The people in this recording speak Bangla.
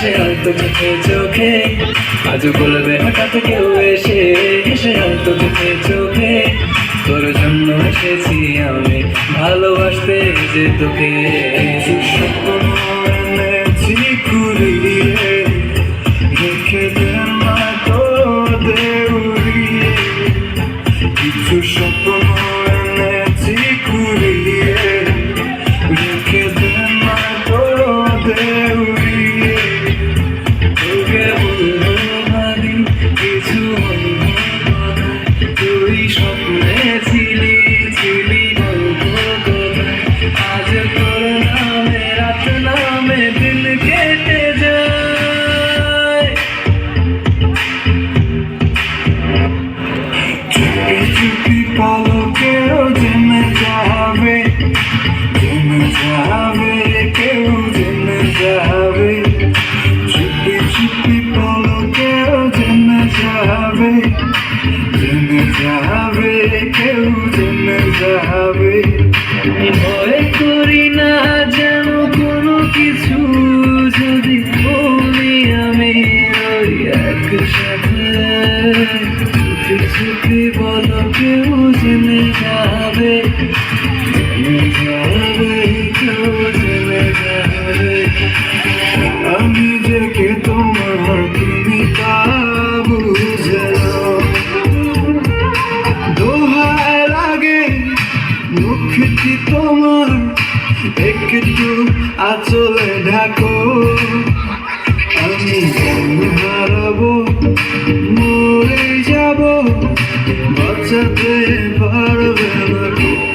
হেসে হয়তো চোখে চোখে আজ বলবে হঠাৎ কেউ এসে হেসে হয়তো চোখে চোখে তোর জন্য এসেছি আমি ভালোবাসতে যে তোকে এনেছি কুড়িয়ে রেখে দেন না তোদের উড়িয়ে কিছু স্বপ্ন এনেছি কুড়িয়ে রেখে দেন না তোদের উড়িয়ে তোকে বলবো ভাবি কিছু তুই স্বপ্নে ছিলি ছিলি বলবো কোথায় আজ তোর নামে রাত নামে দিন কেটে যায় চুপি চুপি পলকেও জেনে যাবে কেউ জেনে যাবে চুপি চুপি পলকেও জেনে যাবে কেউ জেনে যাবে ভয় করি না যেন কোনো কিছু যদি বলি আমি ওই একসাথে চুপি চুপি বলো কেউ জেনে যাবে কেউ জেনে যাবে আমি যে কে তোমার তুমি তা বুঝে নাও। দোহায় লাগে মুখটি তোমার একটু আঁচলে ঢাকো আমি হারাবো মরে যাবো বাঁচাতে পারবে না।